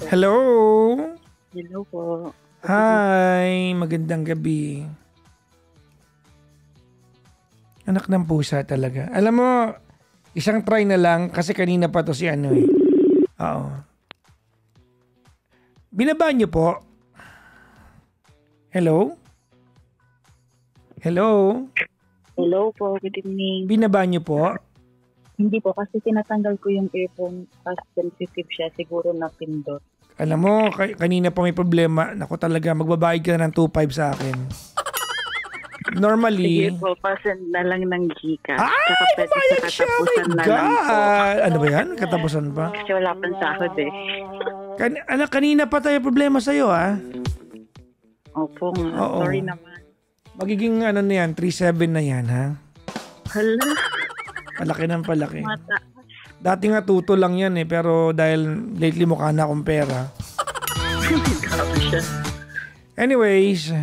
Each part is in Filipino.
Hello? Hello po. Hi, magandang gabi. Anak ng pusa talaga. Alam mo, isang try na lang kasi kanina pa to si ano eh. Oo. Binaba niyo po. Hello? Hello? Hello po, good evening. Binaba niyo po? Hindi po, kasi tinatanggal ko yung earphone kasi sensitive siya, siguro napindot. Alam mo, kanina pa may problema. Naku talaga, magbabayad ka na ng 2.5 sa akin. Normally... Sige po, pasend na lang ng Gcash. Ay, babayad siya! Oh my na lang po. God! Ano ba yan? Katapusan pa? Kasi wala pang sahod eh. Anak, kanina pa tayo problema sa'yo, ha? Opo nga, Oo. sorry naman. Magiging ano na yan, 3.7 na yan, ha? Hala, Palaki ng palaki. mata. Dati nga tuto lang yan eh, pero dahil lately mukha na akong pera. Grabe siya. Anyways,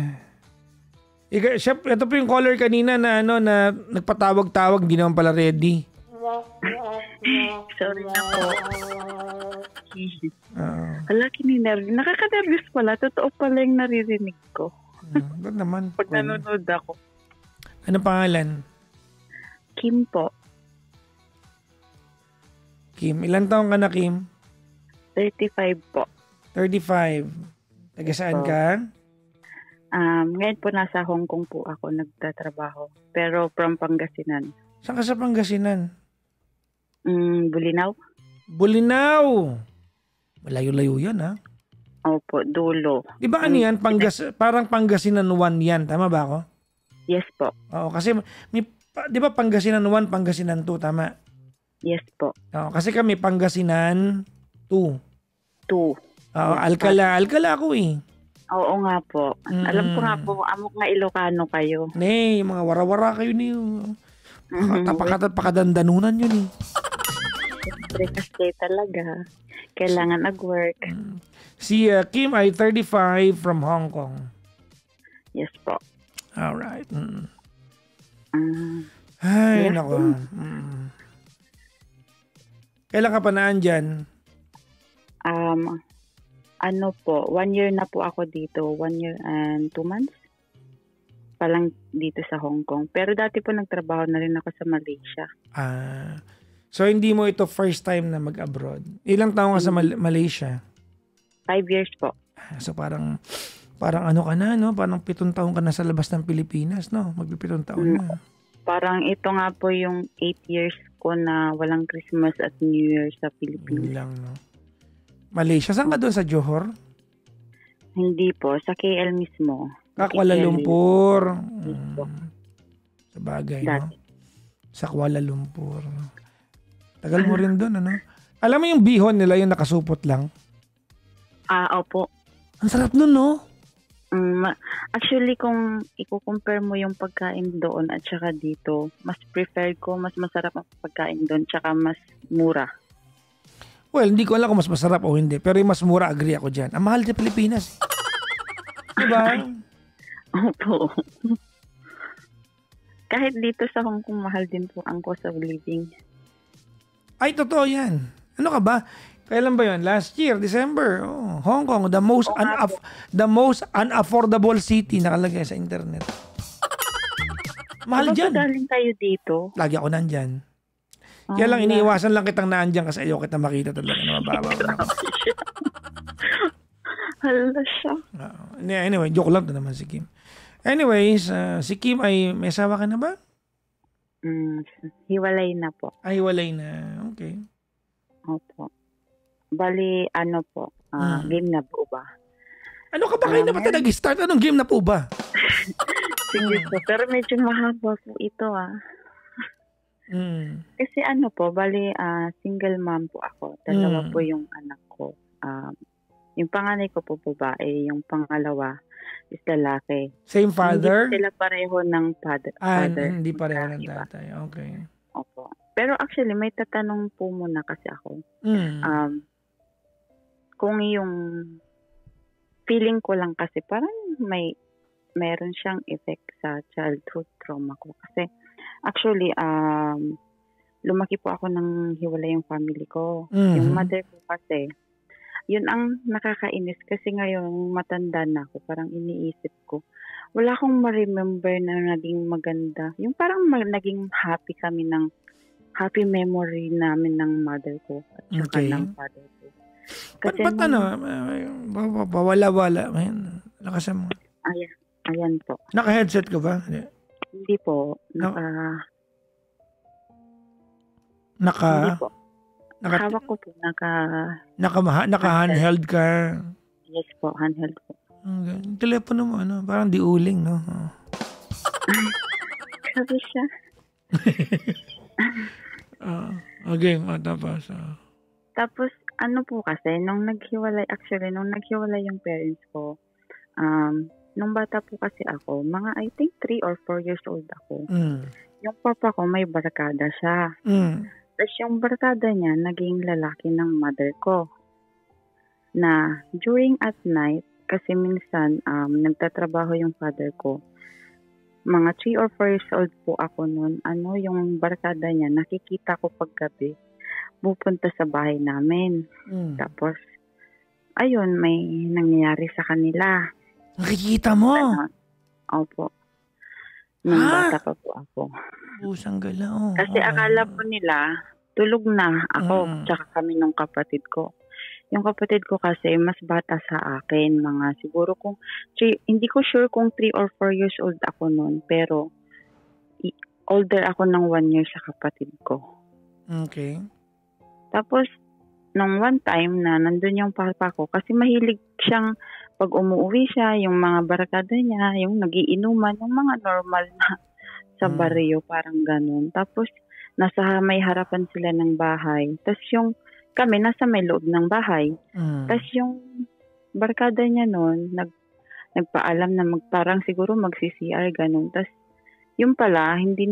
ito po yung caller kanina na ano na nagpatawag-tawag, hindi naman pala ready. Sorry na po. Uh, Hala, kininervous. Nakaka-nervous pala. Totoo pala yung naririnig ko. Ba't naman? Pag nanonood ako. Ano pangalan? Kim po. Kim. Ilan taong ka na, Kim? 35 po. 35. Taga saan ka? Ngayon po nasa Hong Kong po ako nagtatrabaho. Pero from Pangasinan. Saan ka sa Pangasinan? Bulinaw? Bulinaw! Malayo-layo yan, ha? Opo, dulo. Di ba ano yan? Parang Pangasinan 1 yan. Tama ba ako? Yes po. Oo, kasi di ba Pangasinan 1, Pangasinan 2, tama? Yes po. Oo, kasi kami Pangasinan 2. 2. Oo, Alcala ako eh. Oo nga po. Alam ko nga po, amok nga Ilocano kayo. Ne, mga wara-wara kayo ni. Pakadanunan yun eh. Siyempre kasi talaga. Kailangan nag-work. Si Kim ay 35 from Hong Kong. Yes po. Alright. Ay, yes, nako. Kailan ka pa naandyan? Ano po, 1 year na po ako dito. 1 year and 2 months. Palang dito sa Hong Kong. Pero dati po nagtrabaho na rin ako sa Malaysia. So hindi mo ito first time na mag-abroad? Ilang taon ka sa Malaysia? 5 years po. So parang ano ka na, no? Parang 7 taon ka na sa labas ng Pilipinas, no? Magpi-7 taon na. Parang ito nga po yung 8 years ko na walang Christmas at New Year sa Pilipinas. Lang, no? Malaysia, saan ka doon sa Johor? Hindi po, sa KL mismo. Kuala Lumpur. Sa bagay, no? Sa Kuala Lumpur. Tagal mo rin doon, ano? Alam mo yung bihon nila, yung nakasupot lang? Opo. Ang sarap nun, no? Actually, kung i-compare mo yung pagkain doon at saka dito, mas prefer ko, mas masarap ang pagkain doon, tsaka mas mura. Well, hindi ko alam kung mas masarap o hindi, pero yung mas mura, agree ako dyan. Ang mahal sa Pilipinas. Diba? Opo. Kahit dito sa Hong Kong, mahal din po ang cost of living. Ay, totoo yan. Ano ka ba? Kailan ba yun? Last year, December. Oh, Hong Kong, the most unaffordable city nakalagay sa internet. Mahal dyan. Galing kayo dito? Lagi ako nandyan. Kaya lang, iniiwasan lang kitang naandyan kasi ayaw kita makita talaga na mababaw. Hala siya. Anyway, joke lang na naman si Kim. Anyways, si Kim ay may asawa ka na ba? Hiwalay na po. Ay, hiwalay na. Okay. Opo. Bali, ano po, game na po ba? Ano ka ba kayo naman nag-start? Anong game na po ba? Sige po, pero medyo mahaba po ito Kasi ano po, bali single mom po ako. Dalawa po yung anak ko. Yung panganay ko po babae, yung pangalawa is lalaki. Same father? Hindi sila pareho ng father. Hindi pareho ng tatay. Okay. Opo. Pero actually, may tatanong po muna kasi ako. Kung yung feeling ko lang kasi parang meron siyang effect sa childhood trauma ko. Kasi actually, lumaki po ako ng hiwalay yung family ko. Yung mother ko kasi, yun ang nakakainis kasi ngayon matanda na ako, parang iniisip ko, wala akong ma-remember na naging maganda. Yung parang naging happy memory namin ng mother ko at saka Okay. ng father ko. Kasi Ba't bawala-wala? Ayan, lakas mo. ayan po. Naka-headset ka ba? Hindi po. No. Hindi po. Hawak ko po. Naka-handheld ka. Yes po, handheld po. Yung telepono mo, parang di uling, no? Sabi siya. Okay, tapos. Tapos, ano po kasi, nung naghiwalay yung parents ko, nung bata po kasi ako, mga I think 3 or 4 years old ako. Yung papa ko, may barkada siya. Tapos yung barkada niya, naging lalaki ng mother ko. Na during at night, kasi minsan nagtatrabaho yung father ko. Mga 3 or 4 years old po ako noon. Yung barkada niya, nakikita ko paggabi, pupunta sa bahay namin. Tapos, ayun, may nangyayari sa kanila. Nakikita mo? Opo. Nung bata pa po ako. Busang galaw. Kasi akala po nila, tulog na ako, tsaka kami nung kapatid ko. Yung kapatid ko kasi mas bata sa akin, mga siguro hindi ko sure kung 3 or 4 years old ako noon, pero older ako ng 1 year sa kapatid ko. Okay. Tapos, nung one time na nandun yung papa ko, kasi mahilig siyang pag umuwi siya, yung mga barkada niya, yung nagiinuman, yung mga normal na sa baryo, parang ganun. Tapos, may harapan sila ng bahay. Tapos kami nasa may loob ng bahay. Tapos yung barkada niya noon, nagpaalam na parang siguro mag-CCR, ganun. Tapos, yung pala, hindi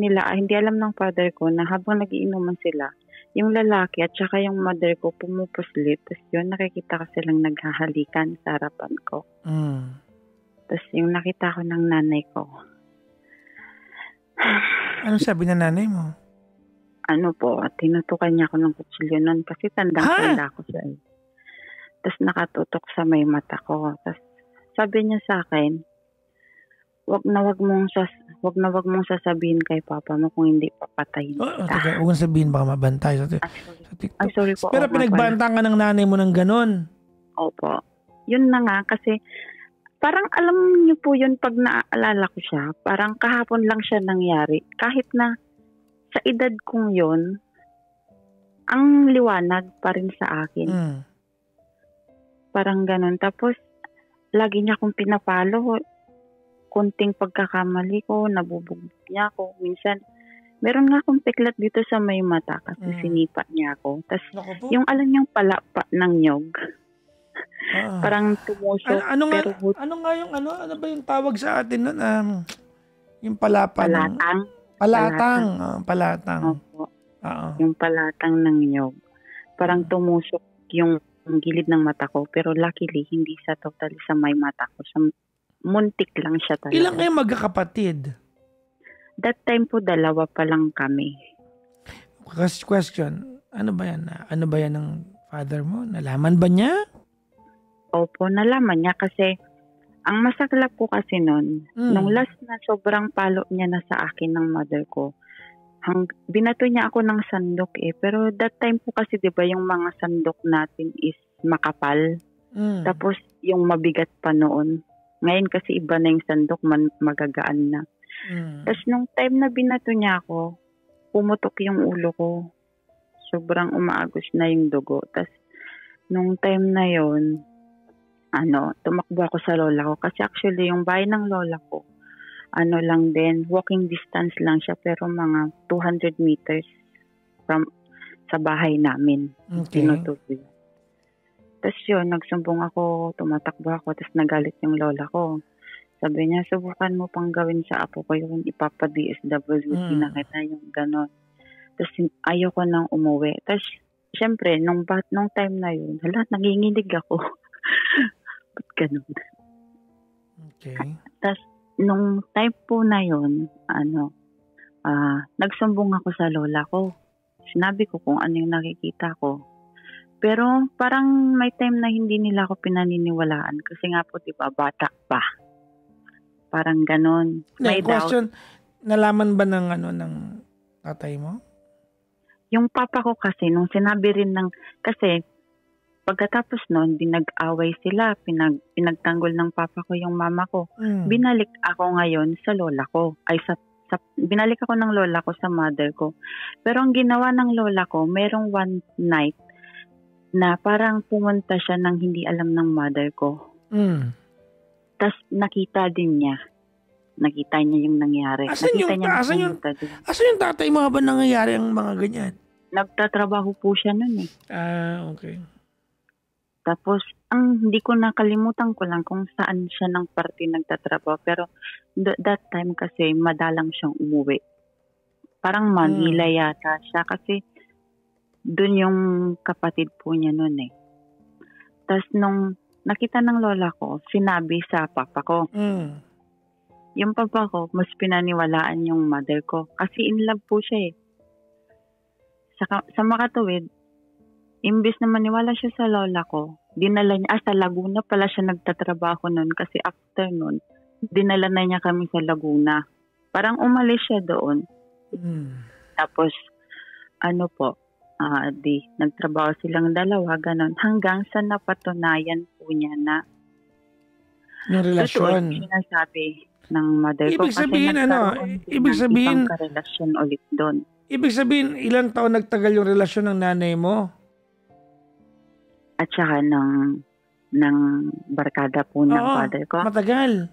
alam ng father ko na habang nagiinuman sila, yung lalaki at saka yung mother ko pumupuslit. Tapos yun, nakikita ko silang naghahalikan sa harapan ko. Tapos yung nakita ko ng nanay ko. Ano sabi ng nanay mo? Tinutukan niya ako ng kutsilyo nun kasi tandang-tanda ko siya. Tapos nakatutok sa may mata ko. Tapos sabi niya sa akin, wag na wag mong sasabihin kay papa mo kung hindi papatayin kita. Huwag sabihin baka mabantay sa TikTok. Sorry po. Pero pinagbantang ka ng nanay mo ng ganon. Opo. Yun na nga kasi parang alam niyo po yun pag naaalala ko siya, parang kahapon lang siya nangyari. Kahit na sa edad kong yun, ang liwanag pa rin sa akin. Parang ganun. Tapos, lagi niya akong pinapalo. Kunting pagkakamali ko, nabubugbog niya ako. Minsan, meron nga akong piklat dito sa may mata kasi sinipa niya ako. Tapos, yung alam niyang palapa ng nyog. Parang tumusok. Ano ba yung tawag sa atin nun? Yung palapa. Palatang. Opo. Yung palatang ng nyog. Parang tumusok yung gilid ng mata ko. Pero luckily, hindi sa totally sa may mata ko. Muntik lang siya talaga. Ilang kayo magkakapatid? That time po, 2 pa lang kami. Question, ano ba yan? Ano ba yan ng father mo? Nalaman ba niya? Opo, nalaman niya kasi ang masaklap po kasi nun, nung last na sobrang palo niya na sa akin ng mother ko, binato niya ako ng sandok Pero that time po kasi 'di ba yung mga sandok natin is makapal. Tapos yung mabigat pa noon. Ngayon kasi iba na yung sandok, magagaan na. Tapos nung time na binato niya ako, pumutok yung ulo ko. Sobrang umaagos na yung dugo. Tapos nung time na yon, tumakbo ako sa lola ko. Kasi actually yung bahay ng lola ko, lang din, walking distance lang siya, pero mga 200 meters sa bahay namin. Okay. Tinutuloy. Tapos yun, nagsumbong ako, tumatakbo ako, tapos nagalit yung lola ko. Sabi niya, subukan mo pang gawin sa apo ko yung ipapa-DSWD na kita, yung gano'n. Tapos ayoko nang umuwi. Tapos, syempre, nung time na yun, nanginginig ako. Ba't gano'n? Okay. Tapos, nung time po na yun, nagsumbong ako sa lola ko. Sinabi ko kung ano yung nakikita ko. Pero parang may time na hindi nila ako pinaniniwalaan kasi nga po, di ba, bata pa. Parang ganon. May question, nalaman ba ng tatay mo? Yung papa ko kasi, nung sinabi rin kasi pagkatapos noon, nag-away sila, pinagtanggol ng papa ko yung mama ko. Binalik ako ngayon sa lola ko. Binalik ako ng lola ko sa mother ko. Pero ang ginawa ng lola ko, merong one night na parang pumunta siya nang hindi alam ng mother ko. Tapos nakita din niya. Nakita niya yung nangyari. Asan yung tatay mo habang nangyayari ang mga ganyan? Nagtatrabaho po siya nun eh. Okay. Tapos, hindi ko nakalimutan ko lang kung saan siya ng party nagtatrabaho. Pero that time kasi madalang siyang umuwi. Parang Manila yata siya kasi doon yung kapatid po niya nun eh. Tapos nung nakita ng lola ko, sinabi sa papa ko. Yung papa ko, mas pinaniwalaan yung mother ko. Kasi in love po siya eh. Sa makatuwid, imbis na maniwala siya sa lola ko, dinala niya, sa Laguna pala siya nagtatrabaho nun kasi after nun, dinala na niya kami sa Laguna. Parang umalis siya doon. Tapos, nagtrabaho silang dalawa, ganon. Hanggang sa napatunayan po niya na yung relasyon. Totoo sinasabi ng mother ko. Ibig sabihin, ibang karelasyon ulit doon. Ibig sabihin, ilang taon nagtagal yung relasyon ng nanay mo? At saka ng barkada po ng father ko. Matagal.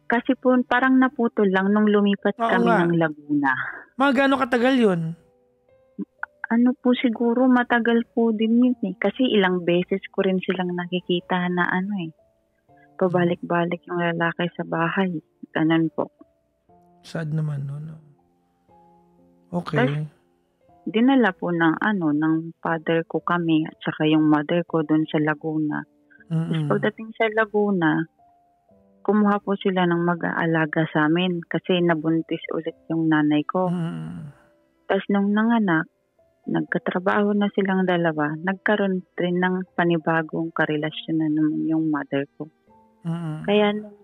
Kasi po, parang naputol lang nung lumipat kami ng Laguna. Mga gano'ng katagal yun? Siguro matagal po din yun eh. Kasi ilang beses ko rin silang nakikita na pabalik-balik yung lalaki sa bahay. Ganun po. Sad naman, no? Okay. Tas, dinala po ng father ko kami at saka yung mother ko doon sa Laguna. Tapos pagdating sa Laguna, kumuha po sila ng mag-aalaga sa amin kasi nabuntis ulit yung nanay ko. Tapos nung nanganak, nagkatrabaho na silang dalawa, nagkaroon rin ng panibagong karelasyon na naman yung mother ko. Kaya nung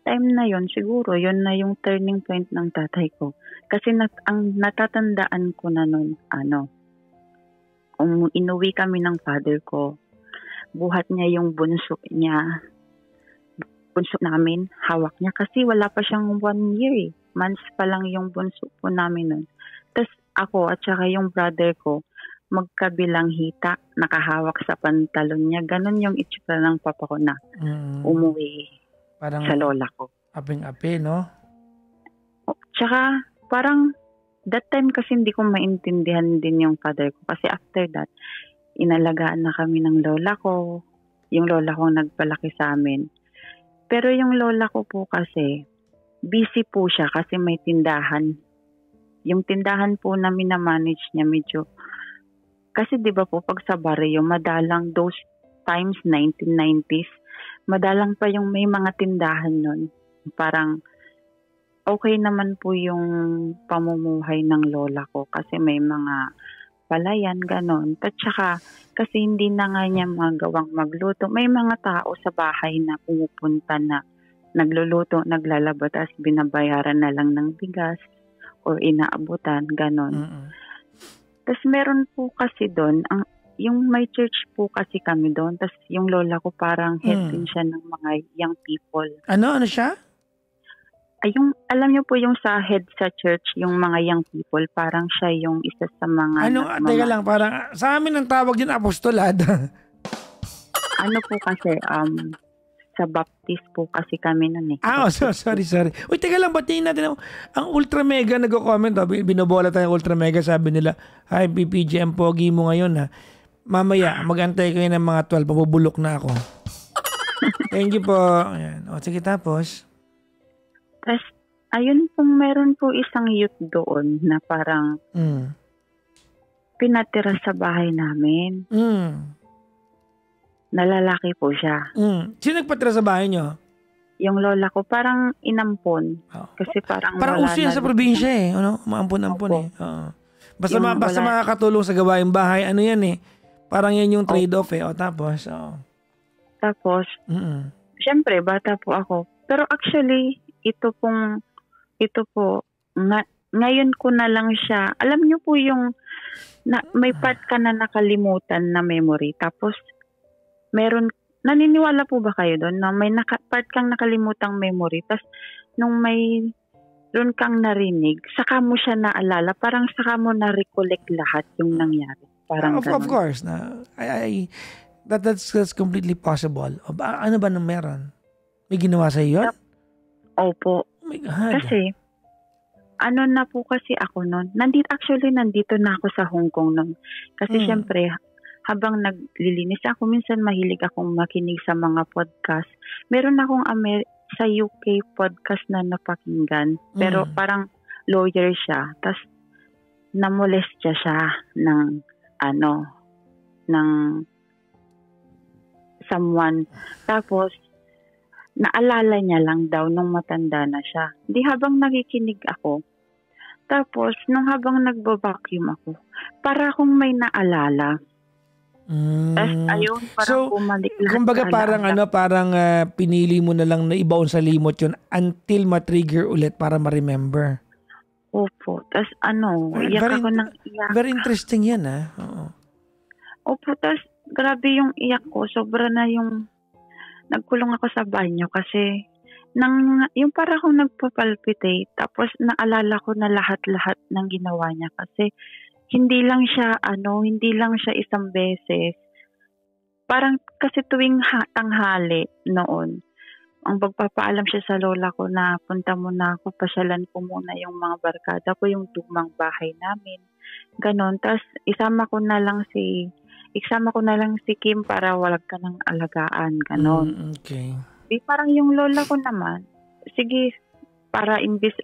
time na yon siguro yon na yung turning point ng tatay ko. Kasi ang natatandaan ko na nun, inuwi kami ng father ko, buhat niya yung bunso namin, hawak niya kasi wala pa siyang 1 year eh. Months pa lang yung bunso po namin nun. Tapos ako at saka yung brother ko, magkabilang hita, nakahawak sa pantalon niya. Ganon yung itsura ng papa ko na umuwi parang sa lola ko. Aping-api, no? Tsaka parang that time kasi hindi ko maintindihan din yung father ko. Kasi after that, inalagaan na kami ng lola ko. Yung lola ko nagpalaki sa amin. Pero yung lola ko po kasi, busy po siya kasi may tindahan. Yung tindahan po na minamanage niya medyo, kasi di ba po pag sa baryo, madalang those times, 1990s, madalang pa yung may mga tindahan nun. Parang okay naman po yung pamumuhay ng lola ko kasi may mga palayan, ganon. At saka, kasi hindi na nga niya magawang magluto. May mga tao sa bahay na pumupunta na nagluluto, naglalaba, tapos binabayaran na lang ng bigas or inaabutan, ganon. Tapos meron po kasi doon, yung may church po kasi kami doon, tapos yung lola ko parang head din siya ng mga young people. Ano siya? Ay, alam niyo po yung sa head sa church, yung mga young people, parang siya yung isa sa mga... Teka lang, parang sa amin ang tawag yun, apostolad. Po kasi, sa Baptist po kasi kami nun eh. Sorry. Uy, teka lang, batiin natin ang Ultra Mega nag-comment. Binobola tayo Ultra Mega, sabi nila, hi, PPGM Pogi mo ngayon ha. Mamaya, mag-antay kayo ng mga 12, mabubulok na ako. Thank you po. Ayan. Sige, tapos... Tapos, ayun pong meron po isang youth doon na parang pinatira sa bahay namin. Nalalaki po siya. Sino nagpatira sa bahay niyo? Yung lola ko, parang inampon. Kasi parang uso yan sa probinsya eh. Maampon-ampon eh. Basta makakatulong sa gawaing bahay, yan eh. Parang yan yung trade-off eh. O tapos, Tapos, syempre, bata po ako. Pero actually, ito po, ngayon ko na lang siya, alam niyo po yung, may part ka na nakalimutan na memory. Tapos, naniniwala po ba kayo doon na may part kang nakalimutang memory, tapos nung may doon kang narinig, saka mo siya naalala, parang saka mo na-recollect lahat yung nangyari. Parang of course, that's completely possible. Ano ba nang meron? May ginawa sa iyo? Opo. Oh my God. Kasi, na po kasi ako noon. Nandito na ako sa Hong Kong noon. Kasi syempre, habang naglilinis ako, minsan mahilig akong makinig sa mga podcast. Meron akong sa UK podcast na napakinggan. Pero parang lawyer siya. Tapos, namolestya siya ng someone. Tapos, naalala niya lang daw nung matanda na siya. Di habang nakikinig ako. Tapos, nung habang nagbo-vacuum ako, para akong may naalala. Tapos, ayun, parang bumalik lahat. Kumbaga parang pinili mo na lang na ibaon sa limot yun until ma-trigger ulit para ma-remember. Opo. Tapos iyak ako ng iyak. Very interesting yan, ha? Oo. Opo, tapos grabe yung iyak ko. Sobra na yung nagkulong ako sa banyo kasi yung para akong nagpapalpitate. Tapos naalala ko na lahat-lahat ng ginawa niya kasi hindi lang siya isang beses. Parang kasi tuwing tanghali noon, ang pagpapaalam siya sa lola ko na punta muna ako, pasyalan ko muna yung mga barkada ko, yung lumang bahay namin. Ganon. Tapos isama ko na lang si Kim para walag ka ng alagaan. Ganon. Okay. Parang yung lola ko naman, sige, para imbis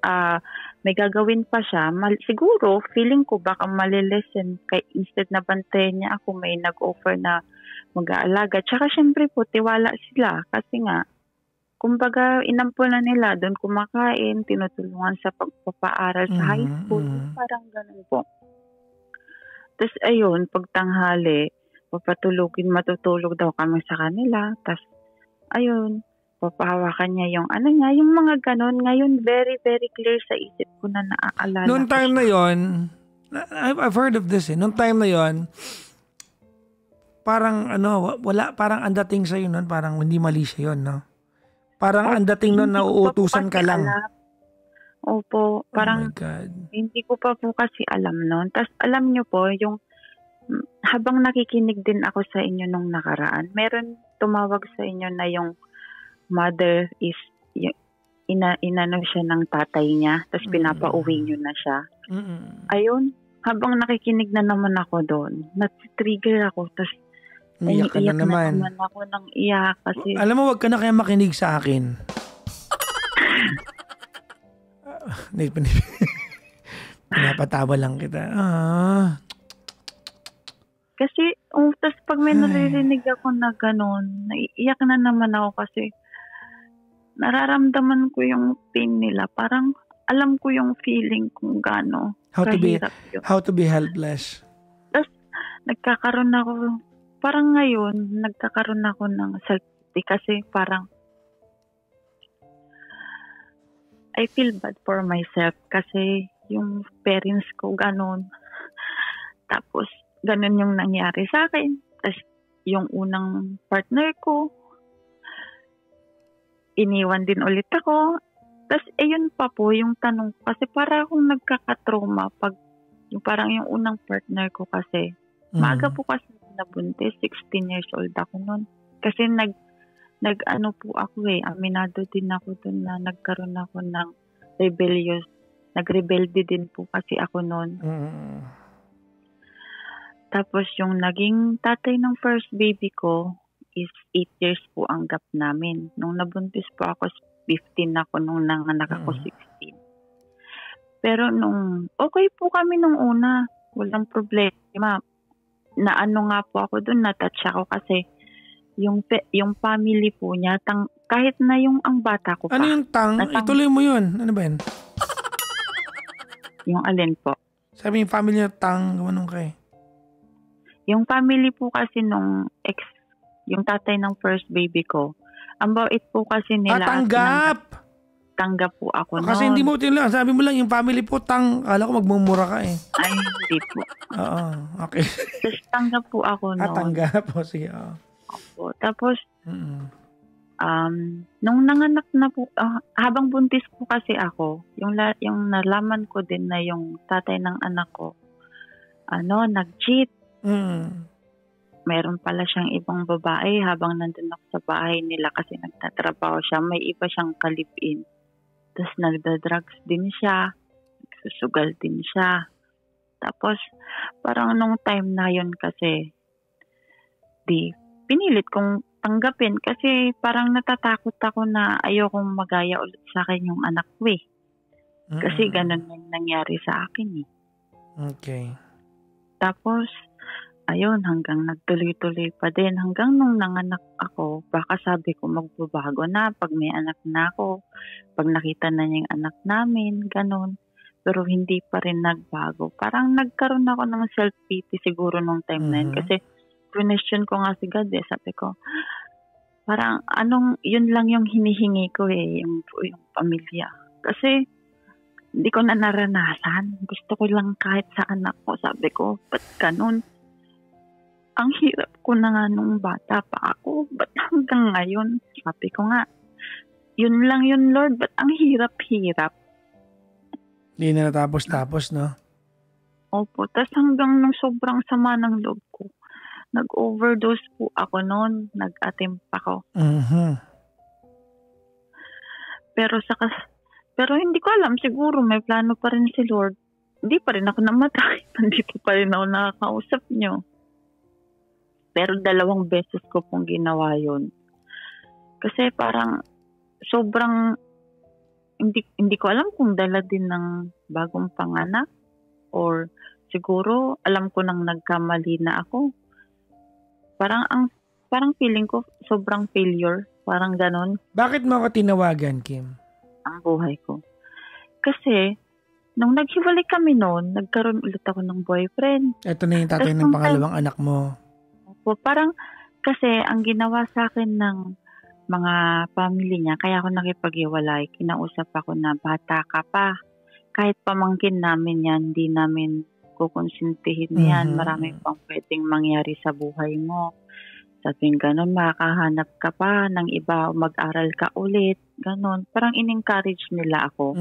may gagawin pa siya, siguro feeling ko baka malilesen instead na bantayan niya ako, may nag-offer na mag-aalaga. Tsaka syempre po, tiwala sila kasi nga, kumbaga inampun na nila, doon kumakain, tinutulungan sa pagpapaaral sa high school, parang ganun po. Tapos ayun, pagtanghali, matutulog daw kami sa kanila. Tapos ayun, papahawakan niya yung yung mga ganon. Ngayon, very, very clear sa isip ko na naaalala. Noong time na yon, I've heard of this Noong time na yon, parang parang ang dating sa'yo nun, parang hindi mali siya yun, no? Parang ang dating nun, nauutusan ka lang. Opo, parang hindi ko pa po kasi alam nun. Tapos alam niyo po, yung habang nakikinig din ako sa inyo nung nakaraan, meron tumawag sa inyo na yung mother is inano siya ng tatay niya, tapos pinapauwi niyo na siya. Ayun, habang nakikinig na naman ako doon, nat-trigger ako, tapos iyak na naman ako ng iyak kasi. Alam mo, wag ka na kaya makinig sa akin. Pinapatawa lang kita. Kasi, tapos pag may naririnig ako na gano'n, naiiyak na naman ako kasi nararamdaman ko yung pain nila. Parang alam ko yung feeling kung gaano kahirap yun. How to be helpless. Tapos, nagkakaroon ako ng self-pity kasi parang I feel bad for myself kasi yung parents ko ganon. Tapos, ganon yung nangyari sa akin. Tapos, yung unang partner ko, iniwan din ulit ako. Tapos, ayun pa po yung tanong ko. Kasi para akong nagkakatrauma pag parang yung unang partner ko kasi. Maaga po kasi nabuntis. 16 years old ako noon. Kasi nag-ano po ako aminado din ako doon na nagkaroon ako ng nagrebelde din po kasi ako noon. Tapos yung naging tatay ng first baby ko is 8 years po ang gap namin. Nung nabuntis po ako, 15 ako, nung nanganak ako 16. Pero nung okay po kami nung una, walang problema. Naano nga po ako doon, natouch ako kasi yung family po niya, kahit na yung ang bata ko pa. Ano yung ituloy mo yun. Ano ba yun? Yung alin po? Sabi yung family niya, gawanong kay. Yung family po kasi nung yung tatay ng first baby ko, ang bait po kasi nila at Tanggap! tanggap po ako Kasi hindi noon. mo tinula. Sabi mo lang, yung family po, kala ko magmumura ka eh. Ay, hindi po. Oo, okay. Tapos tanggap po ako noon. Tanggap. O, sige. Opo. Tapos, Mm-mm. nung nanganak na po, habang buntis po kasi ako, yung nalaman ko din na yung tatay ng anak ko, nag-cheat. Mm. Meron pala siyang ibang babae habang nandun ako sa bahay nila kasi nagtatrabaho siya. May iba siyang kalipin. Tapos nagda-drugs din siya. Nagsusugal din siya. Tapos parang nung time na yun kasi, pinilit kong tanggapin kasi parang natatakot ako na ayokong magaya ulit sa akin yung anak ko eh. Kasi ganun yung nangyari sa akin eh. Okay. Tapos, ayun, hanggang nagtuloy-tuloy pa din. Hanggang nung nanganak ako, baka sabi ko magbabago na pag may anak na ako. Pag nakita na niya yung anak namin, ganun. Pero hindi pa rin nagbago. Parang nagkaroon ako ng self-pity siguro nung time na yun. Kasi question ko nga si God eh. Sabi ko, parang yun lang yung hinihingi ko eh, yung pamilya. Kasi hindi ko na naranasan. Gusto ko lang kahit sa anak ko. Sabi ko, ba't ganun? Ang hirap ko na nga nung bata pa ako. Ba't hanggang ngayon? Sabi ko nga, yun lang yun, Lord. Ba't ang hirap-hirap? Hindi na natapos-tapos, no? Opo. Tapos hanggang nung sobrang sama ng loob ko, nag-overdose po ako noon. Nag-attempt ako. Pero hindi ko alam. Siguro may plano pa rin si Lord. Hindi pa rin ako namatay. Nandito pa rin ako nakakausap niyo. Pero 2 beses ko pong ginawa yun. Kasi parang sobrang hindi ko alam kung dala din ng bagong panganak or siguro alam ko nang nagkamali na ako. Parang feeling ko sobrang failure, parang ganon. Bakit mo ako tinawagan, Kim? Ang buhay ko. Kasi nung naghiwalay kami noon, nagkaroon ulit ako ng boyfriend. Ito na yung tatay ng pangalawang anak mo. Parang kasi ang ginawa sa akin ng mga family niya, kaya ako nakipag-iwalay, kinausap ako na bata ka pa. Kahit pamangkin namin yan, hindi namin kukonsintihin yan. Marami pang pwedeng mangyari sa buhay mo. Sabing ganun, makakahanap ka pa ng iba, mag-aral ka ulit, ganun. Parang in-encourage nila ako.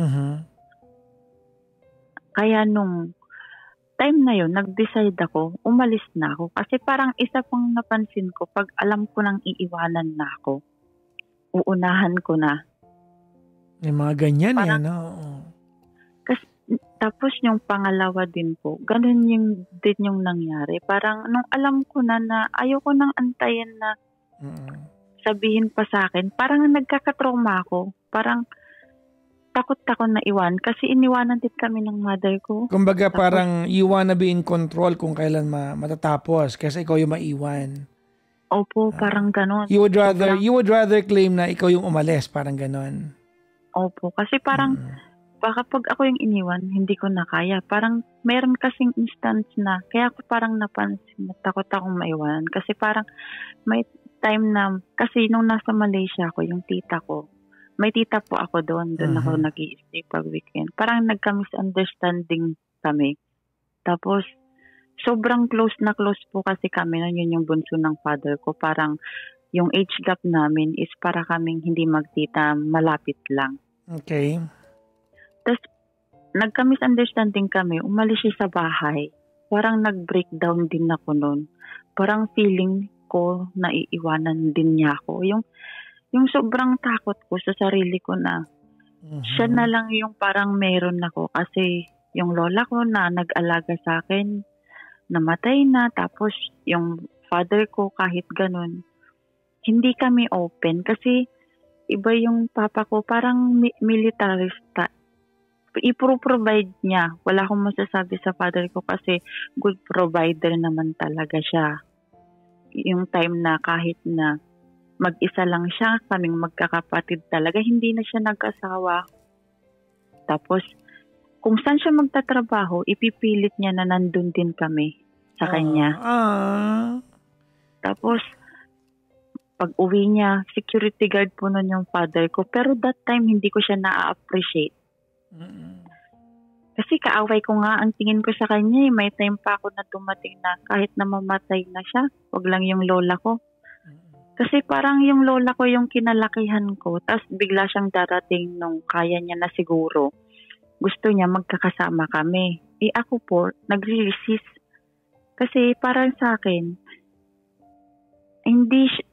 Kaya nung time na yun, nag-decide ako, umalis na ako. Kasi parang isa pang napansin ko, pag alam ko nang iiwanan na ako, uunahan ko na. Yung mga ganyan parang, Kasi, tapos yung pangalawa din po, ganun din yung nangyari. Parang nung alam ko na ayoko nang antayin na sabihin pa sa akin, parang nagkakatrauma ako. Parang takot ako na iwan kasi iniwanan din kami ng mother ko. Kumbaga parang you wanna be in control kung kailan matatapos kasi ikaw yung maiwan. Opo, parang ganon. You would rather claim na ikaw yung umalis, parang ganon. Opo, kasi parang baka pag ako yung iniwan, hindi ko na kaya. Parang meron kasing instance na, kaya ako parang napansin na takot akong maiwanan. Kasi parang may time na, kasi nung nasa Malaysia ako, yung tita ko, may tita po ako doon ako nag-i-stay pag weekend. Parang nagka-misunderstanding kami. Tapos, sobrang close na close po kasi kami noon, yun yung bunso ng father ko. Parang yung age gap namin is para kaming hindi magtita, malapit lang. Okay. Tapos, nagka-misunderstanding kami, umalis siya sa bahay. Parang nag-breakdown din ako noon. Parang feeling ko na iiwanan din niya ako. Yung sobrang takot ko sa sarili ko na siya na lang yung parang meron ako. Kasi yung lola ko na nag-alaga sa akin, namatay na. Tapos yung father ko kahit ganun, hindi kami open. Kasi iba yung papa ko, parang militarista. I-provide niya. Wala akong masasabi sa father ko kasi good provider naman talaga siya. Yung time na kahit na mag-isa lang siya, kaming magkakapatid talaga, hindi na siya nag-asawa. Tapos, kung saan siya magtatrabaho, ipipilit niya na nandun din kami sa kanya. Tapos, pag uwi niya, security guard po nun yung father ko. Pero that time, hindi ko siya na-appreciate. Kasi kaaway ko nga ang tingin ko sa kanya. May time pa ako na dumating na kahit na mamatay na siya, wag lang yung lola ko. Kasi parang yung lola ko yung kinalakihan ko. Tapos bigla siyang darating nung kaya niya na siguro. Gusto niya magkakasama kami. Ako po, nag-resist. Kasi parang sa akin,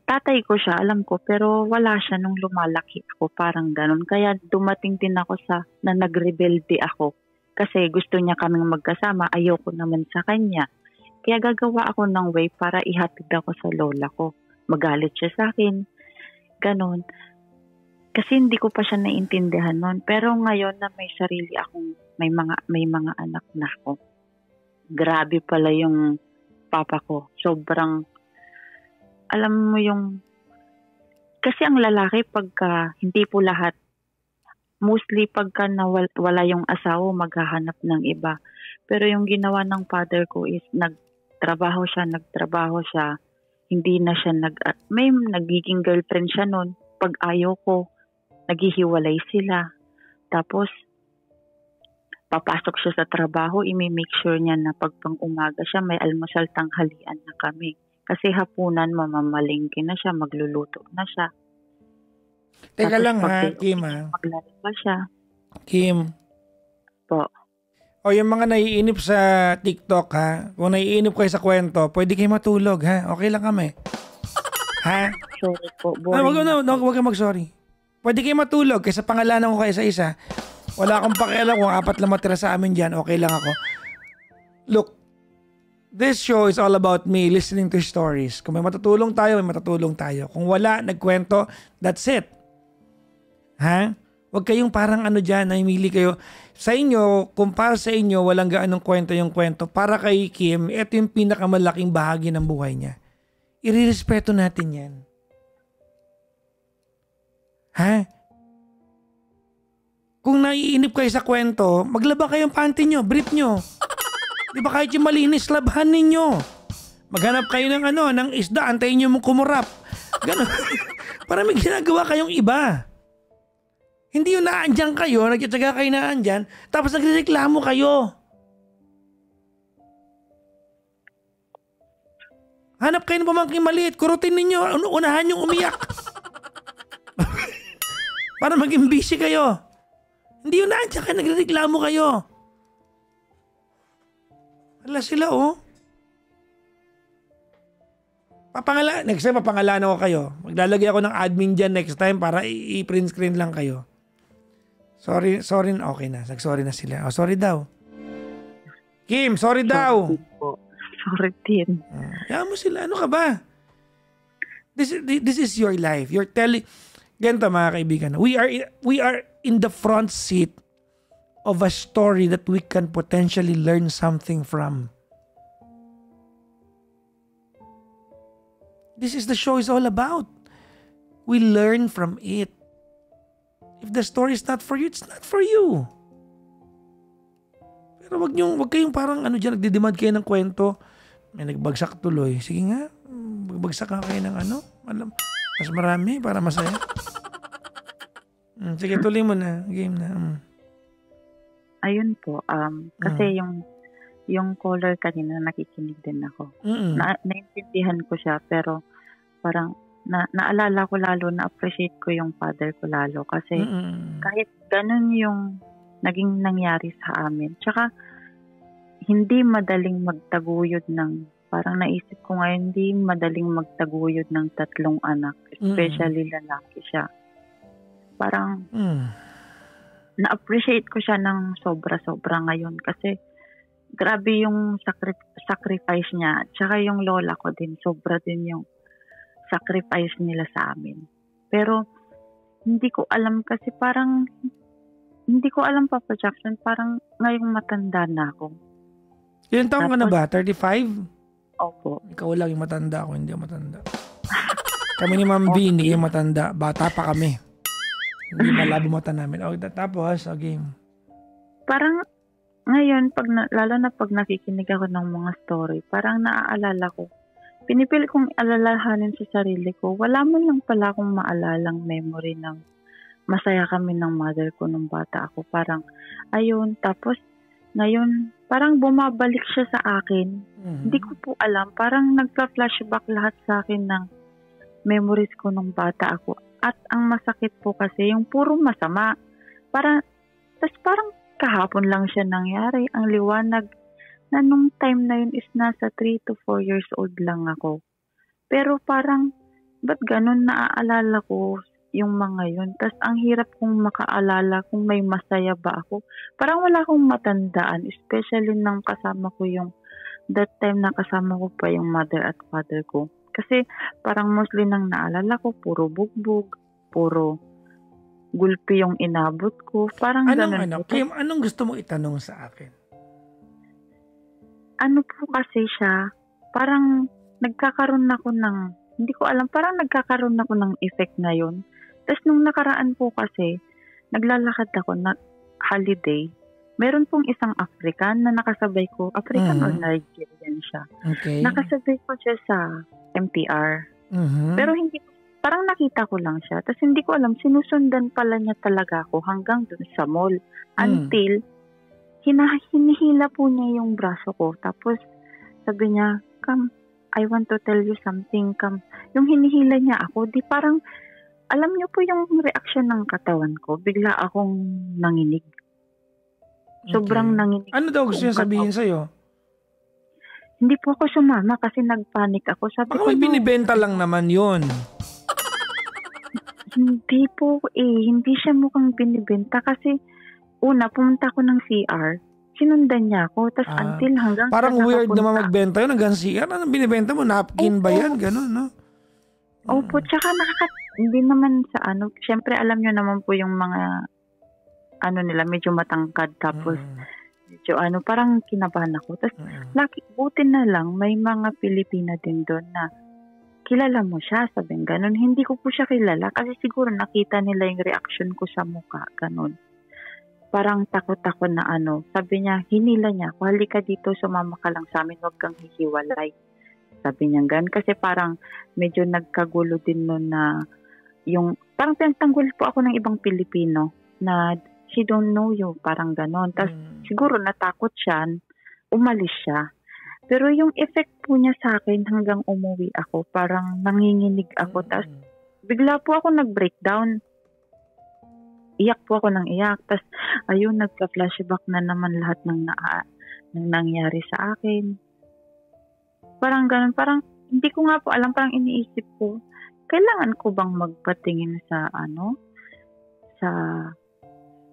tatay ko siya, alam ko, pero wala siya nung lumalaki ako, parang ganun. Kaya dumating din ako na nagrebelde ako. Kasi gusto niya kaming magkasama, ayoko naman sa kanya. Kaya gagawa ako ng way para ihatid ako sa lola ko. Magalit siya sa akin, ganun. Kasi hindi ko pa siya naintindihan noon. Pero ngayon na may sarili akong, may mga anak na ako. Grabe pala yung papa ko. Sobrang, alam mo yung, kasi ang lalaki pagka, hindi po lahat, mostly pagka wala yung asawa, maghahanap ng iba. Pero yung ginawa ng father ko is, nagtrabaho siya, hindi na siya may nagiging girlfriend siya noon. Pag ayaw ko, naghihiwalay sila. Tapos, papasok siya sa trabaho, imi-make sure niya na pag pang umaga siya, may almusal tanghalian na kami. Kasi hapunan, mamamalingki na siya, magluluto na siya. Teka tapos, lang ha, Kim ha. Maglalaba siya. Kim. Po. O yung mga naiinip sa TikTok ha, kung naiinip kayo sa kwento, pwede kayo matulog ha, okay lang kami. Ha? Sorry po, boring. Wag kang mag-sorry. Pwede kayo matulog kaysa pangalanan ko kayo sa isa. Wala akong pakialam kung 4 lang matira sa amin dyan, okay lang ako. Look, this show is all about me listening to stories. Kung may matutulong tayo. Kung wala, nagkwento, that's it. Ha? Huwag kayong parang dyan, namimili kayo. Sa inyo, kung para sa inyo, walang gaanong kwento yung kwento. Para kay Kim, ito yung pinakamalaking bahagi ng buhay niya. Irerespeto natin yan. Ha? Kung naiinip kayo sa kwento, maglaba kayong panty nyo, brief nyo. Di ba kahit yung malinis, labhan ninyo. Maghanap kayo ng isda, antayin nyo mong kumurap. Ganun. Para may ginagawa kayong iba. Hindi yung naandyan kayo, nagtsatsaga kayo naandyan, tapos nagreklamo kayo. Hanap kayo ng pamangking maliit, kurutin ninyo, unahan yung umiyak. Para maging busy kayo. Hindi yung naandyan kayo, nagreklamo kayo. Wala sila next time papangalanan ko kayo. Maglalagay ako ng admin dyan next time para i-print screen lang kayo. Sorry, okay na. Sorry na sila. Sorry daw. Kim, sorry daw. Sorry din. Kaya mo sila, ano ka ba? This is your life. You're telling, ganito mga kaibigan, we are in the front seat of a story that we can potentially learn something from. This is the show is all about. We learn from it. If the story is not for you, it's not for you. Pero wag kayong parang dyan, nagdidemand kayo ng kwento. May nagbagsak tuloy. Sige nga, magbagsak ka kayo ng mas marami para masaya. Sige, tuloy mo na. Game na. Ayun po, kasi yung caller kanina nakikinig din ako. Naintindihan ko siya, pero parang naalala ko lalo, na-appreciate ko yung father ko lalo. Kasi kahit ganun yung naging nangyari sa amin. Tsaka, hindi madaling magtaguyod parang naisip ko ngayon, hindi madaling magtaguyod ng 3 anak. Especially lalaki siya. Parang, na-appreciate ko siya ng sobra-sobra ngayon. Kasi, grabe yung sacrifice niya. Tsaka yung lola ko din, sobra din yung sacrifice nila sa amin. Pero, hindi ko alam kasi parang, hindi ko alam, Papa Jackson, parang ngayong matanda na ako. Ilan taong ka na ba? 35? Opo. Ikaw lang yung matanda, ako hindi yung matanda. Kami ni Ma'am B, hindi yung matanda. Bata pa kami. Hindi malabo mata namin. Tapos, game. Parang, Ngayon, lalo na pag nakikinig ako ng mga story, parang naaalala ko. Pinipili kong alalahanin sa sarili ko. Wala man lang pala akong maalalang memory ng masaya kami ng mother ko nung bata ako. Parang, ayun. Tapos, ngayon, parang bumabalik siya sa akin. Hindi ko po alam. Parang nagpa-flashback lahat sa akin ng memories ko nung bata ako. At ang masakit po kasi, yung puro masama. Parang kahapon lang siya nangyari. Ang liwanag na nung time na yun is nasa 3 to 4 years old lang ako. Pero parang, ba't ganun naaalala ko yung mga yun? Tas ang hirap kong makaalala kung may masaya ba ako. Parang wala akong matandaan, especially nang kasama ko that time na kasama ko pa yung mother at father ko. Kasi parang mostly nang naalala ko, puro bugbog, puro gulpi yung inabot ko. Parang ganun. Kim, anong gusto mo itanong sa akin? Ano po kasi siya, parang nagkakaroon ako ng, hindi ko alam, parang nagkakaroon ako ng effect ngayon. Tapos nung nakaraan po kasi, naglalakad ako na holiday. Meron pong isang African na nakasabay ko, African or Nigerian siya. Okay. Nakasabay ko siya sa MTR. Pero parang nakita ko lang siya. Tapos hindi ko alam, sinusundan pala niya talaga ako hanggang dun sa mall. Until, hinihila po niya yung braso ko. Tapos, sabi niya, come, I want to tell you something, come. Yung hinihila niya ako, di parang, alam niyo po yung reaction ng katawan ko, bigla akong nanginig. Sobrang nanginig. Ano daw gusto niya sabihin sa'yo? Hindi po ako sumama kasi nagpanik ako. Sabi ko, may binibenta lang naman yun. Hindi po hindi siya mukhang binibenta kasi una, pumunta ako ng CR, sinundan niya ako, tapos until hanggang parang weird naman magbenta yun hanggang CR. Anong binibenta mo? Napkin ba yan? Ganun, no? Opo, tsaka hindi naman sa syempre alam nyo naman po yung mga nila, medyo matangkad, tapos medyo parang kinabahan ako. Tapos buti na lang, may mga Pilipina din doon na kilala mo siya, sabing ganun. Hindi ko po siya kilala kasi siguro nakita nila yung reaction ko sa mukha, ganun. Parang takot ako na sabi niya, hinila niya, halika dito, sumama ka lang sa amin, wag kang hihiwalay. Sabi niya ganun. Kasi parang medyo nagkagulo din noon na parang tinanggol po ako ng ibang Pilipino na she don't know you, parang ganun. Tapos siguro natakot siya, umalis siya. Pero yung effect po niya sa akin hanggang umuwi ako, parang nanginginig ako. Tapos bigla po ako nag-breakdown. Iyak po ako ng iyak. Tapos ayun, nagka-flashback na naman lahat ng nangyari sa akin. Parang ganun, parang hindi ko nga po alam, parang iniisip ko, kailangan ko bang magpatingin sa sa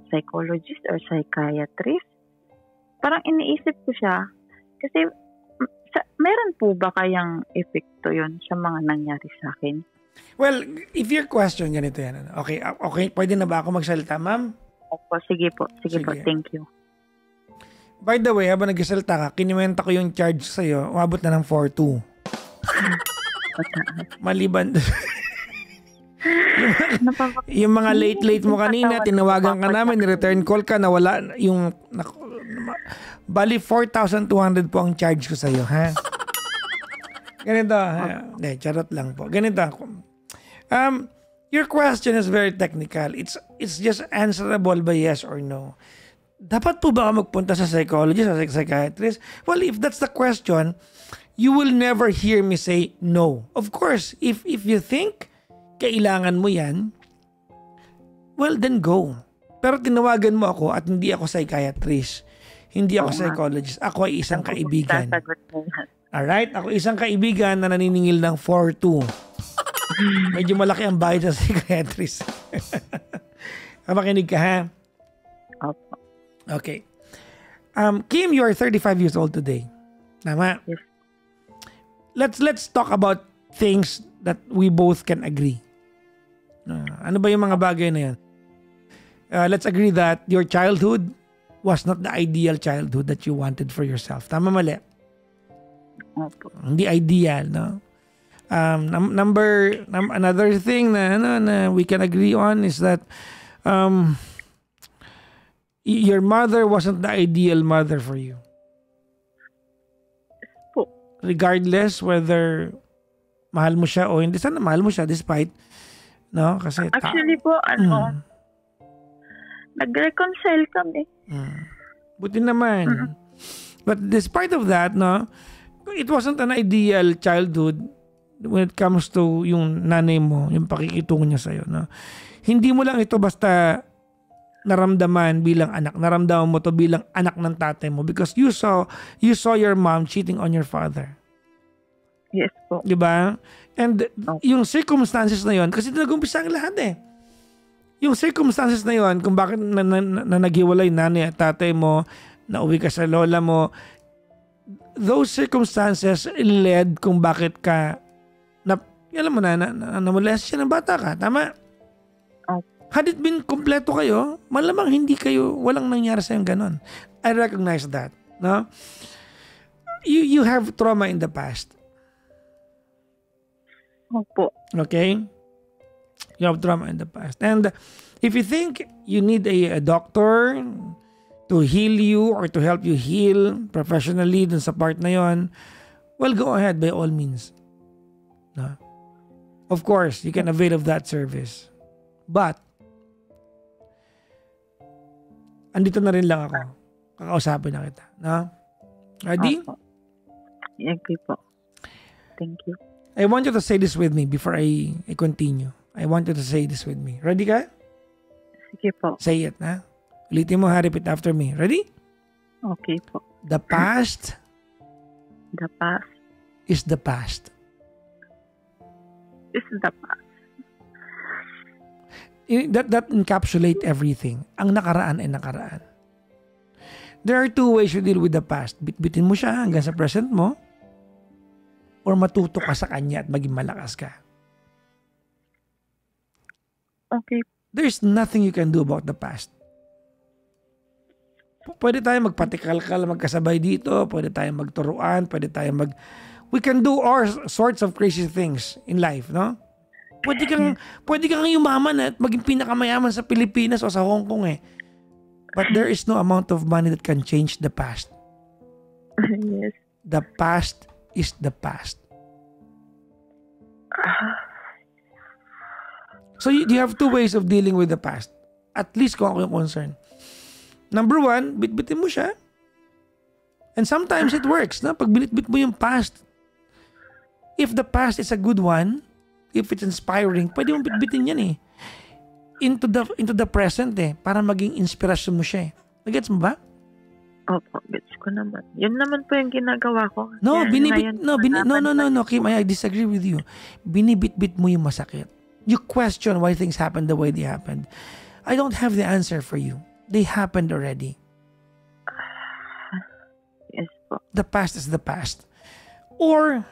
psychologist or psychiatrist? Parang iniisip ko siya. Kasi meron po ba kayang epekto yon sa mga nangyari sa akin? Well, if your question, ganito yan. Okay, pwede na ba ako magsalita, ma'am? Opo, sige po, thank you. By the way, habang nagsalita ka, kinuwenta ko yung charge sa'yo, umabot na ng 4.2. Maliban. yung mga late mo kanina, tinawagan ka namin, return call ka, nawala yung... Bali, 4,200 po ang charge ko sa'yo, ha? Ganito, hindi, charot lang po. Ganito, your question is very technical. It's just answerable by yes or no. Dapat po ba ako magpunta sa psychologist or psychiatrist? Well, if that's the question, you will never hear me say no. Of course, if you think kailangan mo yan, well, then go. Pero tinawagan mo ako at hindi ako psychiatrist. Hindi ako psychologist. Ako ay isang kaibigan. Alright? Ako isang kaibigan na naniningil ng 4.2. Medyo malaki ang bayad sa psychiatrist. Makinig ka, ha? Opo. Okay. Kim, you are 35 years old today. Tama? Yes. Let's talk about things that we both can agree. Ano ba yung mga bagay na yan? Let's agree that your childhood was not the ideal childhood that you wanted for yourself. Tama, mali? Opo. Hindi ideal, no? Another thing na we can agree on is that Your mother wasn't the ideal mother for you. Po. Regardless whether mahal mo siya o hindi. Sana mahal mo siya despite, no? Kasi Actually po, nag-reconcile kami. Buti naman. But despite of that, no, it wasn't an ideal childhood when it comes to yung nanay mo, yung pakikitungo niya sa'yo, no? Hindi mo lang ito basta naramdaman bilang anak. Naramdaman mo to bilang anak ng tatay mo because you saw your mom cheating on your father. Yes po. Diba? And yung circumstances na yon, kasi nag-umpisa ang lahat eh. Yung circumstances na yon, kung bakit na naghiwalay nanay at tatay mo, nauwi ka sa lola mo, those circumstances led kung bakit ka alam mo na namulest siya ng bata ka. Tama? Had it been kompleto kayo, malamang walang nangyari sa yung ganon. I recognize that. No? You have trauma in the past. Opo. Okay? You have trauma in the past. And if you think you need a doctor to heal you or to help you heal professionally dun sa part na yon, well, go ahead by all means. No? Of course, you can avail of that service. But, andito na rin lang ako. Kakausapin na kita. No? Ready? Okay po. Thank you. I want you to say this with me before I continue. I want you to say this with me. Ready ka? Sige po. Say it, ha? Ulitin mo, ha? Repeat after me. Ready? Okay po. The past The past is the past. is the past. That encapsulate everything. Ang nakaraan ay nakaraan. There are two ways you deal with the past. Bitbitin mo siya hanggang sa present mo or matuto ka sa kanya at maging malakas ka. Okay. There's nothing you can do about the past. Pwede tayo magpatikal-kal, magkasabay dito, pwede tayo magturuan, pwede tayo we can do all sorts of crazy things in life, no? Pwede kang yumaman at maging pinakamayaman sa Pilipinas o sa Hong Kong eh. But there is no amount of money that can change the past. Yes. The past is the past. So you have two ways of dealing with the past. At least kung ako yung concern. Number one, bitbitin mo siya. And sometimes it works. No? Pag binitbit mo yung past, if the past is a good one, if it's inspiring, pwede mong bitbitin yan eh. Into the present eh. Para maging inspirasyon mo siya eh. Nagets mo ba? Opo, gets ko naman. Yun naman po yung ginagawa ko. No, No, Kim, I disagree with you. Binibit-bit mo yung masakit. You question why things happened the way they happened. I don't have the answer for you. They happened already. Yes po. The past is the past. Or,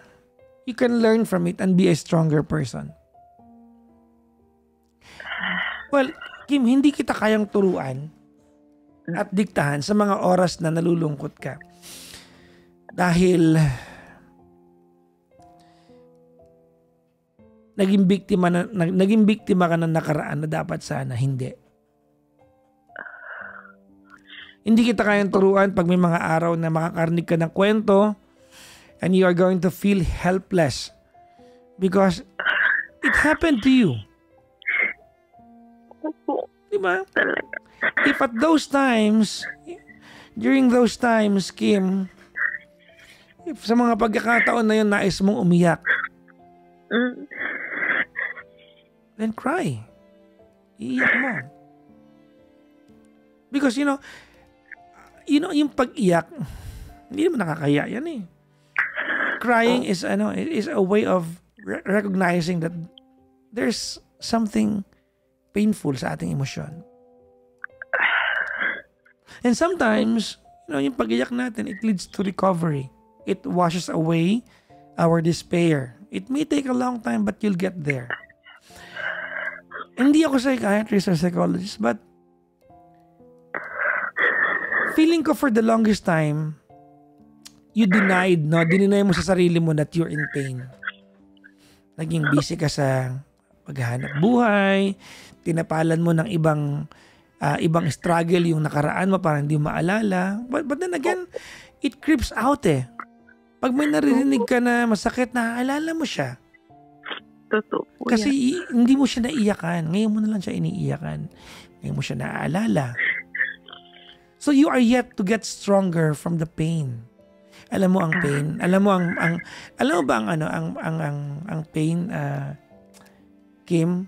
you can learn from it and be a stronger person. Well, Kim, hindi kita kayang turuan at diktahan sa mga oras na nalulungkot ka. Dahil naging biktima ka ng nakaraan na dapat sana hindi. Hindi kita kayang turuan pag may mga araw na makakarinig ka ng kwento and you are going to feel helpless because it happened to you. Opo. Diba? Talaga. If at those times, during those times, Kim, if sa mga pagkakataon na yun nais mong umiyak, then cry. Iiyak mo. Because you know, yung pag-iyak, hindi naman nakakaya yan eh. Crying is a way of recognizing that there's something painful sa ating emosyon. And sometimes, yung pag-iyak natin, it leads to recovery. It washes away our despair. It may take a long time, but you'll get there. Hindi ako psychiatrist or psychologist, but feeling ko for the longest time, you dinay mo sa sarili mo that you're in pain. Naging busy ka sa paghahanap buhay, tinapalan mo ng ibang ibang struggle yung nakaraan mo para hindi mo maalala. But then again, it creeps out eh. Pag may naririnig ka na masakit, naaalala mo siya. Totoo po Kasi yan. hindi mo siya naiyakan. Ngayon mo na lang siya iniiyakan. Ngayon mo siya naaalala. So you are yet to get stronger from the pain. Alam mo ang pain. Alam mo alam mo ba ang pain, Kim,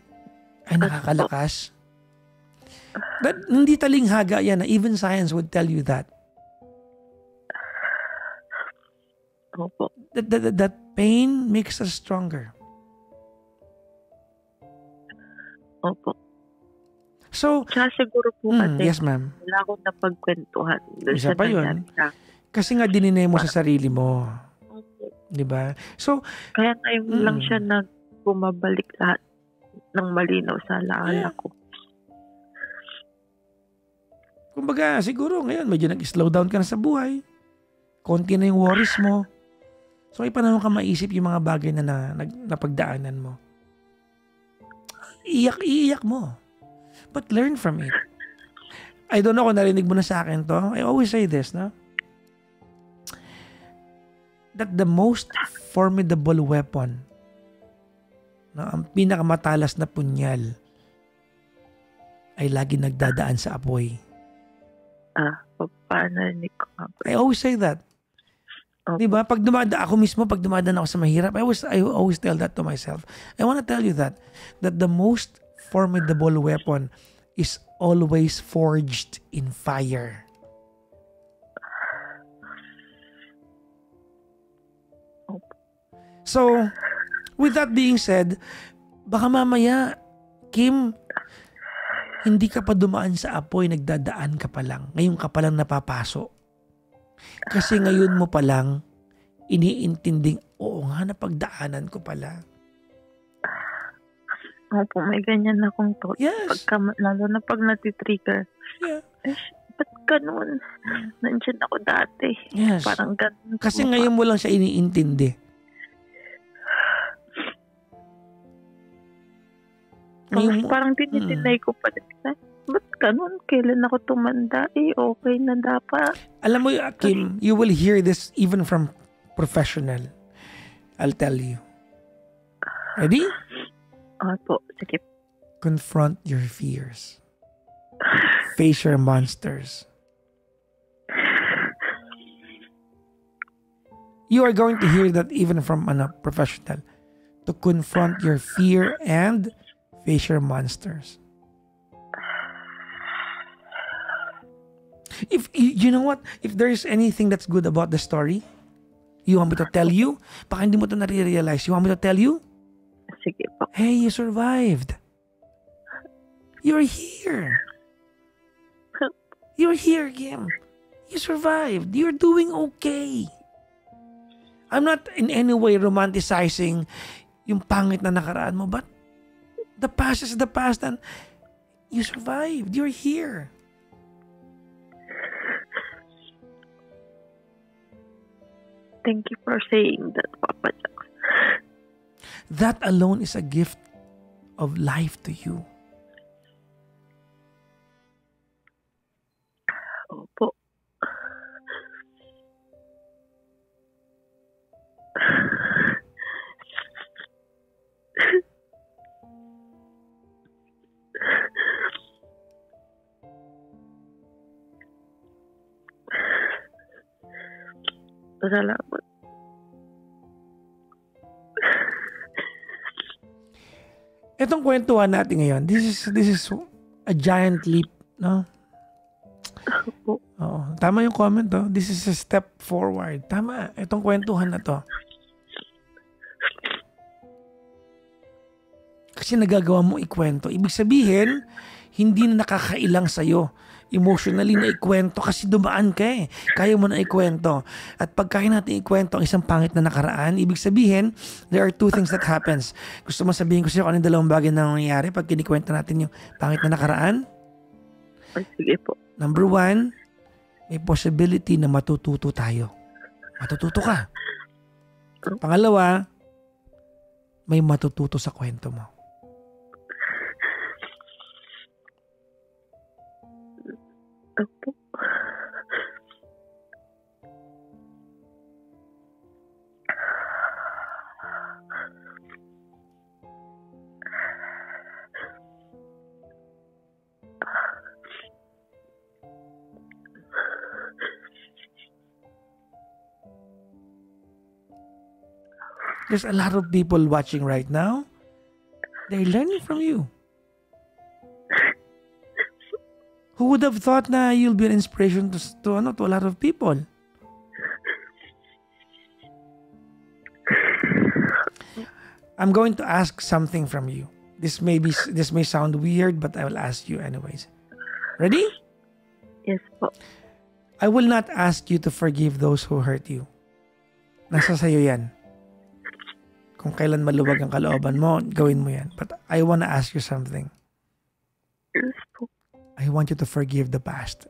ay nakakalakas. But hindi talinghaga yan. Even science would tell you that. Opo. That pain makes us stronger. Opo. So, Tsaka siguro po kasi, yes ma'am. wala akong napagkwentuhan. Isa pa yun. Kasi nga dininay mo sa sarili mo. Di ba? So, kaya ngayon lang siya bumabalik lahat ng malinaw sa alaala ko. Kumbaga, siguro ngayon medyo nag-slow down ka na sa buhay. Konti na yung worries mo. So, may panahon ka maisip yung mga bagay na napagdaanan mo. Iiyak mo. But learn from it. I don't know kung narinig mo na sa akin to. I always say this, no? That the most formidable weapon, no, ang pinakamatalas na punyal, ay lagi nagdadaan sa apoy. Paano ni ko? I always say that. Okay. Diba? Pag dumadaan ako sa mahirap, I always tell that to myself. I want to tell you that the most formidable weapon is always forged in fire. So, with that being said, baka mamaya, Kim, hindi ka pa dumaan sa apoy, nagdadaan ka pa lang. Ngayon ka pa lang napapaso. Kasi ngayon mo pa lang, iniintinding, oo nga, napagdaanan ko pala. Opo, may ganyan akong thought. Yes. Lalo na pag natitrigger. Yeah. Ba't ganun? Nandiyan ako dati. Yes. Parang ganun. Kasi ngayon mo lang siya iniintindi. Parang tinitinay ko pa rin. Ba't ganun? Kailan ako tumanda? Okay na dapat. Alam mo, Kim, you will hear this even from professional. I'll tell you. Ready? Opo, sige. Confront your fears. Face your monsters. You are going to hear that even from a professional. To confront your fear and face your monsters. If you know what, if there is anything that's good about the story, you want me to tell you? Baka hindi mo ito nare-realize. You want me to tell you? Sige po. Hey, you survived. You're here. You're here, Kim. You survived. You're doing okay. I'm not in any way romanticizing yung pangit na nakaraan mo, but the past is the past and you survived. You're here. Thank you for saying that, Papa Jack. That alone is a gift of life to you. Opo. Salamat. Itong kwentuhan natin ngayon, this is a giant leap, no? Oo. Tama yung comment, oh. This is a step forward. Tama. Itong kwentuhan na to. Kasi nagagawa mo ikwento. Ibig sabihin, hindi na nakakailang sa'yo. Emotionally na ikwento kasi dumaan ka eh. Kaya mo na ikwento. At pag kaya natin ikwento ang isang pangit na nakaraan, ibig sabihin, there are two things that happens. Gusto mo sabihin ko sa'yo kung ano yung dalawang bagay na nangyayari pag kinikwento natin yung pangit na nakaraan? Sige po. Number one, may possibility na matututo tayo. Matututo ka. Pangalawa, may matututo sa kwento mo. Opo. There's a lot of people watching right now. They're learning from you. Who would have thought na you'll be an inspiration to a lot of people? I'm going to ask something from you. This may sound weird, but I will ask you anyways. Ready? Yes po. I will not ask you to forgive those who hurt you. Nasa sayo yan. Kung kailan maluwag ang kalooban mo, gawin mo yan. But I want to ask you something. Yes po. I want you to forgive the past.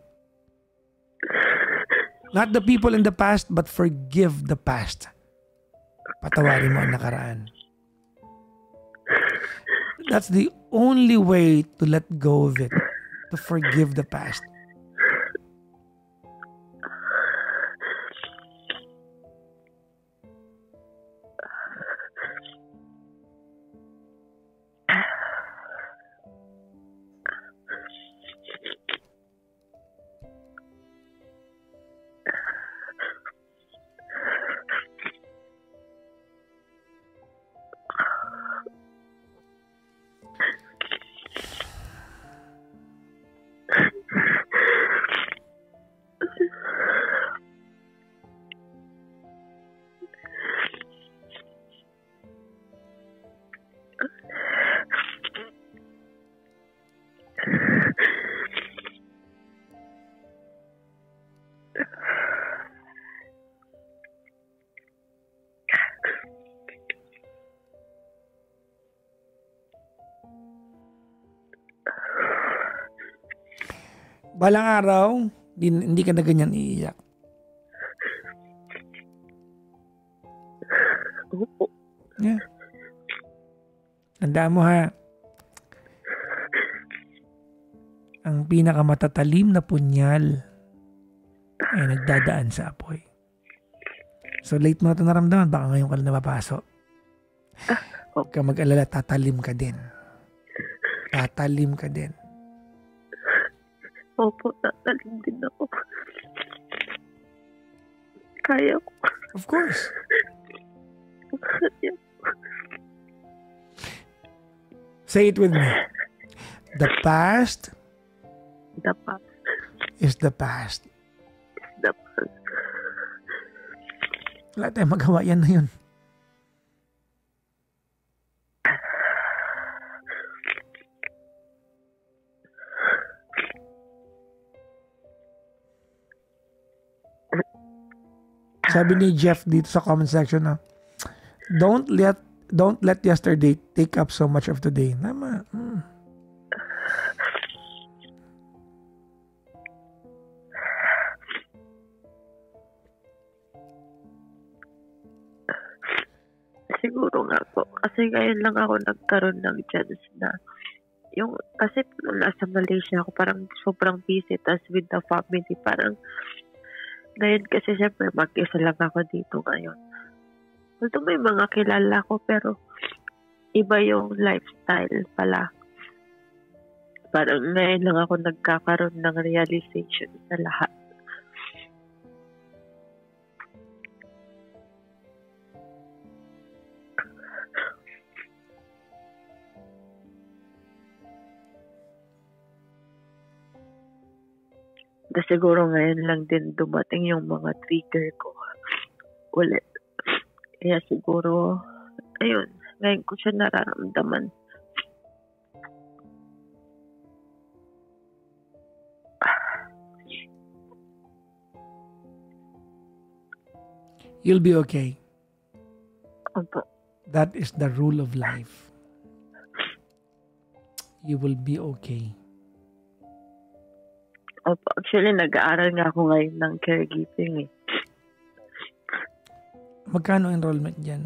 Not the people in the past, but forgive the past. Patawarin mo ang nakaraan. That's the only way to let go of it. To forgive the past. Balang araw, hindi ka na ganyan iiyak. Opo. Yeah. Tandaan mo ha, ang pinakamatatalim na punyal ay nagdadaan sa apoy. So late mo na ito naramdaman, baka ngayon ka na napapasok. Huwag ka mag-alala, tatalim ka din. Tatalim ka din. Opo, tatalim din ako. Kaya ko. Of course. Kaya ko. Say it with me. The past The past is the past. is the past. Wala tayong magawa, yan na yun. Sabi ni Jeff dito sa comment section na, don't let yesterday take up so much of today. Nama. Siguro nga po. Kasi ngayon lang ako nagkaroon ng chance na kasi nung nasa Malaysia ako parang sobrang busy, tas with the family parang ngayon kasi syempre mag-isa lang ako dito ngayon. Although may mga kilala ko pero iba yung lifestyle pala. Parang ngayon lang ako nagkakaroon ng realization sa lahat. Siguro ngayon lang din dumating yung mga trigger ko ulit. Kaya siguro, ayun, ngayon ko siya nararamdaman. You'll be okay. Opo. That is the rule of life. You will be okay. Opo. Actually, nag-aaral nga ako ngayon ng caregiving eh. Magkano enrollment dyan?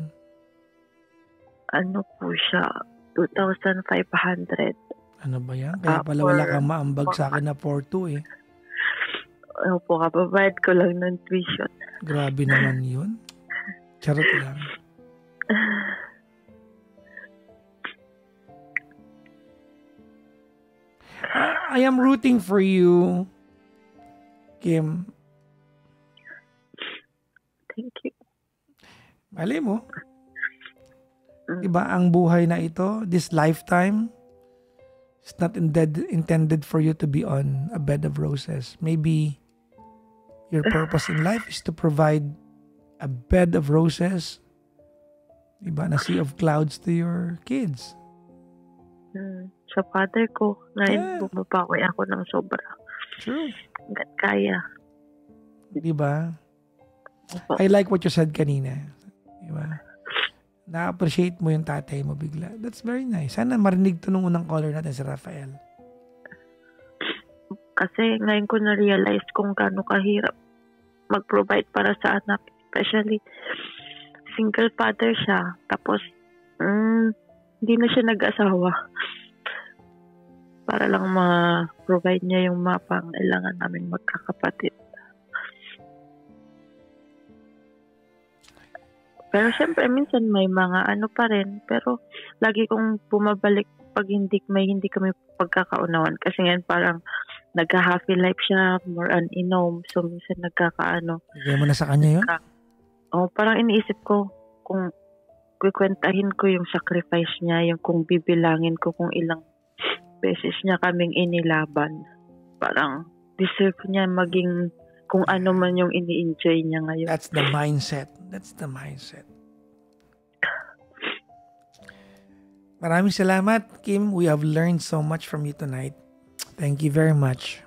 Ano po siya? 2,500. Ano ba yan? Kaya pala wala kang maambag sa akin na 4-2 eh. Opo, kababayad ko lang ng tuition. Grabe naman yun. Charot lang. I am rooting for you, Kim. Thank you. Malay mo. Diba ang buhay na ito, this lifetime, it's not intended for you to be on a bed of roses. Maybe your purpose in life is to provide a bed of roses, diba, na sea of clouds to your kids. Sa father ko, ngayon bumabawi ako ng sobra. True. Hanggat kaya. Diba? I like what you said kanina. Diba? Na-appreciate mo yung tatay mo bigla. That's very nice. Sana marinig to nung unang caller natin si Rafael. Kasi ngayon ko na-realize kung gaano kahirap mag-provide para sa anak. Especially, single father siya. Tapos, hindi na siya nag-asawa. Para lang ma-provide niya yung mga pangailangan namin magkakapatid. Pero syempre, minsan may mga ano pa rin. Pero lagi kong bumabalik pag hindi kami pagkakaunawan. Kasi ngayon parang nagka-happy life siya, more on inom. So minsan nagkakaano. Bigay mo na sa kanya yun? Parang iniisip ko kung kukwentahin ko yung sacrifice niya, yung kung bibilangin ko kung ilang beses niya kaming inilaban. Parang deserve niya maging kung ano man yung ini-enjoy niya ngayon. That's the mindset. That's the mindset. Maraming salamat, Kim. We have learned so much from you tonight. Thank you very much.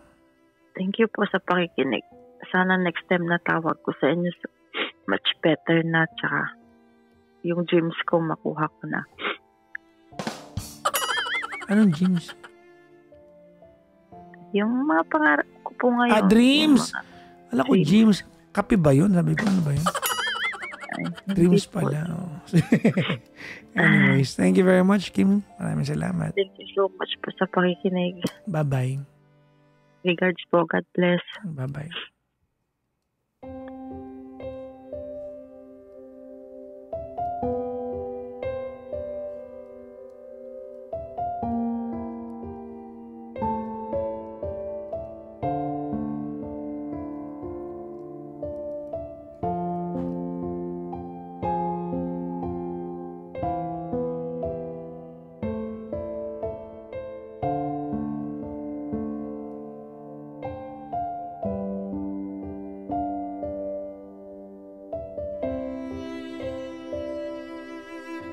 Thank you po sa pakikinig. Sana next time na tawag ko sa inyo much better na, tsaka yung dreams ko makuha ko na. Anong dreams? Yung mga pangarap ko po ngayon. Dreams! Alam ko, dreams. Kape ba yun? Sabi ko, ano ba yun? Dreams pala. Oh. Anyways, thank you very much, Kim. Maraming salamat. Thank you so much po sa pakikinig. Bye-bye. Regards po. God bless. Bye-bye.